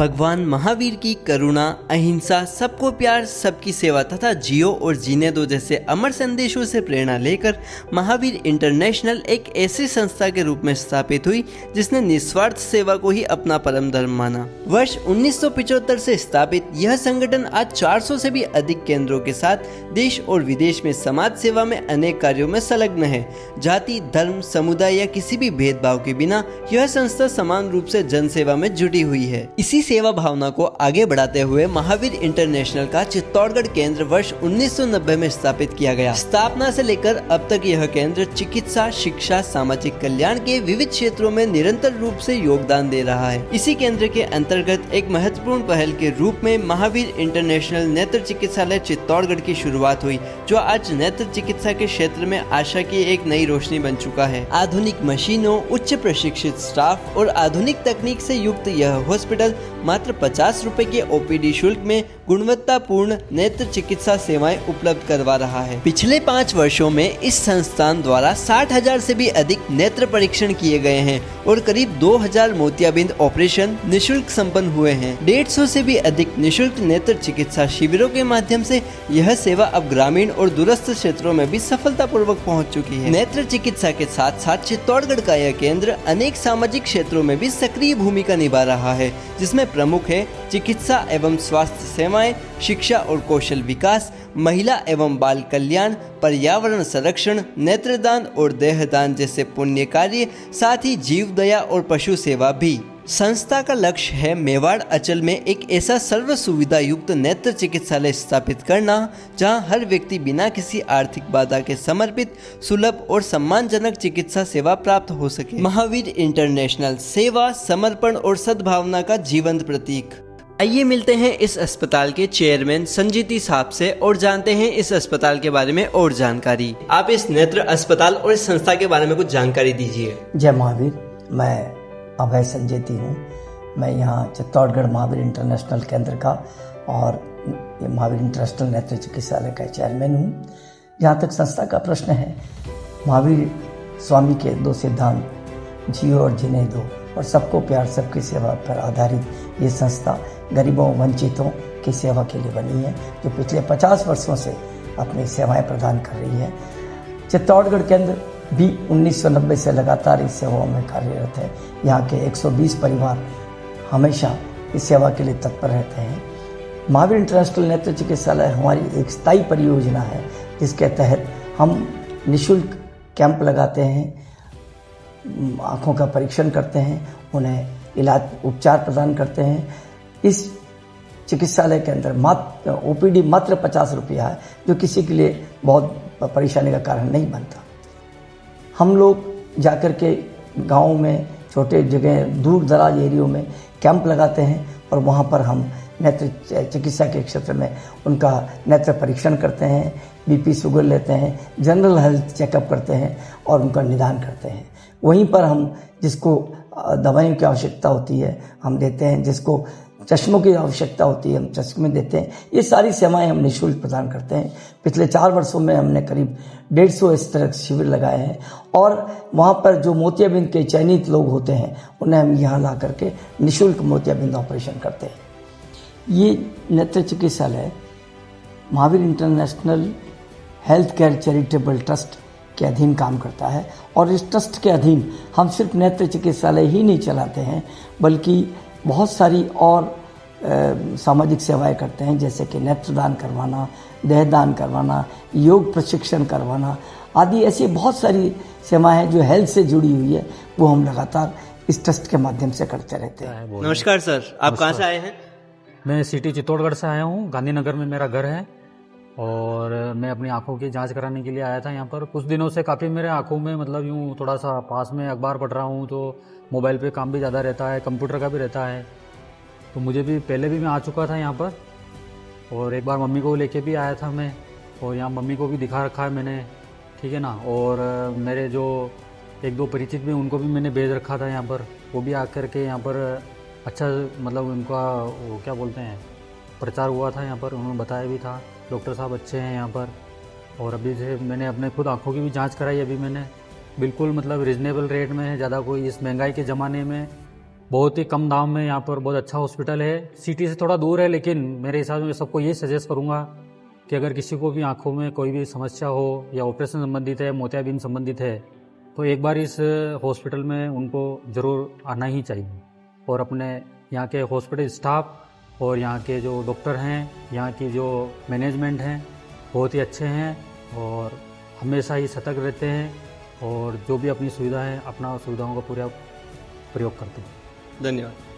भगवान महावीर की करुणा, अहिंसा, सबको प्यार, सबकी सेवा तथा जियो और जीने दो जैसे अमर संदेशों से प्रेरणा लेकर महावीर इंटरनेशनल एक ऐसी संस्था के रूप में स्थापित हुई जिसने निस्वार्थ सेवा को ही अपना परम धर्म माना। वर्ष 1975 से स्थापित यह संगठन आज 400 से भी अधिक केंद्रों के साथ देश और विदेश में समाज सेवा में अनेक कार्यों में संलग्न है। जाति, धर्म, समुदाय या किसी भी भेदभाव के बिना यह संस्था समान रूप से जन सेवा में जुटी हुई है। इसी सेवा भावना को आगे बढ़ाते हुए महावीर इंटरनेशनल का चित्तौड़गढ़ केंद्र वर्ष 1990 में स्थापित किया गया। स्थापना से लेकर अब तक यह केंद्र चिकित्सा, शिक्षा, सामाजिक कल्याण के विविध क्षेत्रों में निरंतर रूप से योगदान दे रहा है। इसी केंद्र के अंतर्गत एक महत्वपूर्ण पहल के रूप में महावीर इंटरनेशनल नेत्र चिकित्सालय चित्तौड़गढ़ की शुरुआत हुई, जो आज नेत्र चिकित्सा के क्षेत्र में आशा की एक नई रोशनी बन चुका है। आधुनिक मशीनों, उच्च प्रशिक्षित स्टाफ और आधुनिक तकनीक से युक्त यह हॉस्पिटल मात्र 50 रुपए के ओपीडी शुल्क में गुणवत्तापूर्ण नेत्र चिकित्सा सेवाएं उपलब्ध करवा रहा है। पिछले 5 वर्षों में इस संस्थान द्वारा 60,000 से भी अधिक नेत्र परीक्षण किए गए हैं और करीब 2,000 मोतियाबिंद ऑपरेशन निशुल्क संपन्न हुए हैं। 150 से भी अधिक निशुल्क नेत्र चिकित्सा शिविरों के माध्यम से यह सेवा अब ग्रामीण और दूरस्थ क्षेत्रों में भी सफलतापूर्वक पहुंच चुकी है। नेत्र चिकित्सा के साथ साथ चित्तौड़गढ़ का यह केंद्र अनेक सामाजिक क्षेत्रों में भी सक्रिय भूमिका निभा रहा है, जिसमें प्रमुख है चिकित्सा एवं स्वास्थ्य सेवाएं, शिक्षा और कौशल विकास, महिला एवं बाल कल्याण, पर्यावरण संरक्षण, नेत्रदान और देहदान जैसे पुण्य कार्य, साथ ही जीव दया और पशु सेवा भी। संस्था का लक्ष्य है मेवाड़ अंचल में एक ऐसा सर्व सुविधा युक्त नेत्र चिकित्सालय स्थापित करना जहां हर व्यक्ति बिना किसी आर्थिक बाधा के समर्पित, सुलभ और सम्मानजनक चिकित्सा सेवा प्राप्त हो सके। महावीर इंटरनेशनल सेवा, समर्पण और सद्भावना का जीवंत प्रतीक। आइए मिलते हैं इस अस्पताल के चेयरमैन संजीती साहब से और जानते हैं इस अस्पताल के बारे में और जानकारी। आप इस नेत्र अस्पताल और इस संस्था के बारे में कुछ जानकारी दीजिए। जय महावीर, मैं अभय संजेती हूँ। मैं यहाँ चित्तौड़गढ़ महावीर इंटरनेशनल केंद्र का और महावीर इंटरनेशनल नेत्र चिकित्सालय का चेयरमैन हूँ। जहाँ तक संस्था का प्रश्न है, महावीर स्वामी के 2 सिद्धांत, जियो और जीने दो और सबको प्यार, सबकी सेवा पर आधारित ये संस्था गरीबों, वंचितों की सेवा के लिए बनी है, जो पिछले 50 वर्षों से अपनी सेवाएं प्रदान कर रही है। चित्तौड़गढ़ केंद्र भी 1990 से लगातार इस सेवाओं में कार्यरत है। यहाँ के 120 परिवार हमेशा इस सेवा के लिए तत्पर रहते हैं। महावीर इंटरनेशनल नेत्र चिकित्सालय हमारी एक स्थायी परियोजना है, जिसके तहत हम निःशुल्क कैंप लगाते हैं, आँखों का परीक्षण करते हैं, उन्हें इलाज उपचार प्रदान करते हैं। इस चिकित्सालय के अंदर मात्र ओपीडी मात्र 50 रुपया है, जो किसी के लिए बहुत परेशानी का कारण नहीं बनता। हम लोग जाकर के गाँव में, छोटे जगह, दूर दराज एरियो में कैंप लगाते हैं और वहाँ पर हम नेत्र चिकित्सा के क्षेत्र में उनका नेत्र परीक्षण करते हैं, बीपी, शुगर लेते हैं, जनरल हेल्थ चेकअप करते हैं और उनका निदान करते हैं। वहीं पर हम जिसको दवाइयों की आवश्यकता होती है हम देते हैं, जिसको चश्मों की आवश्यकता होती है हम चश्मे देते हैं। ये सारी सेवाएं हम निःशुल्क प्रदान करते हैं। पिछले 4 वर्षों में हमने करीब 150 इस तरह शिविर लगाए हैं और वहाँ पर जो मोतियाबिंद के चयनित लोग होते हैं उन्हें हम यहाँ ला करके निःशुल्क मोतियाबिंद ऑपरेशन करते हैं। ये नेत्र चिकित्सालय Mahavir international health care charitable trust के अधीन काम करता है और इस ट्रस्ट के अधीन हम सिर्फ नेत्र चिकित्सालय ही नहीं चलाते हैं, बल्कि बहुत सारी और सामाजिक सेवाएं करते हैं, जैसे कि नेत्रदान करवाना, देहदान करवाना, योग प्रशिक्षण करवाना आदि ऐसी बहुत सारी सेवाएं हैं जो हेल्थ से जुड़ी हुई है, वो हम लगातार इस ट्रस्ट के माध्यम से करते रहते हैं। नमस्कार सर, आप कहाँ से आए हैं? मैं सिटी चित्तौड़गढ़ से आया हूँ। गांधीनगर में मेरा घर है और मैं अपनी आंखों की जांच कराने के लिए आया था यहाँ पर। कुछ दिनों से काफ़ी मेरे आंखों में मतलब यूँ थोड़ा सा पास में अखबार पढ़ रहा हूँ, तो मोबाइल पे काम भी ज़्यादा रहता है, कंप्यूटर का भी रहता है, तो मुझे भी पहले भी मैं आ चुका था यहाँ पर और एक बार मम्मी को लेके भी आया था मैं, और यहाँ मम्मी को भी दिखा रखा है मैंने, ठीक है ना। और मेरे जो 1-2 परिचित भी उनको भी मैंने भेज रखा था यहाँ पर, वो भी आकर के यहाँ पर अच्छा मतलब उनका वो क्या बोलते हैं प्रचार हुआ था यहाँ पर, उन्होंने बताया भी था। डॉक्टर साहब अच्छे हैं यहाँ पर। और अभी से मैंने अपने खुद आँखों की भी जांच कराई अभी मैंने, बिल्कुल मतलब रिजनेबल रेट में है, ज़्यादा कोई इस महंगाई के ज़माने में बहुत ही कम दाम में यहाँ पर बहुत अच्छा हॉस्पिटल है। सिटी से थोड़ा दूर है, लेकिन मेरे हिसाब से मैं सबको ये सजेस्ट करूँगा कि अगर किसी को भी आँखों में कोई भी समस्या हो या ऑपरेशन संबंधित है, मोतियाबिंद संबंधित है, तो एक बार इस हॉस्पिटल में उनको ज़रूर आना ही चाहिए। और अपने यहाँ के हॉस्पिटल स्टाफ और यहाँ के जो डॉक्टर हैं, यहाँ की जो मैनेजमेंट हैं, बहुत ही अच्छे हैं और हमेशा ही सतर्क रहते हैं और जो भी अपनी सुविधा है, अपना सुविधाओं का पूरा प्रयोग करते हैं। धन्यवाद।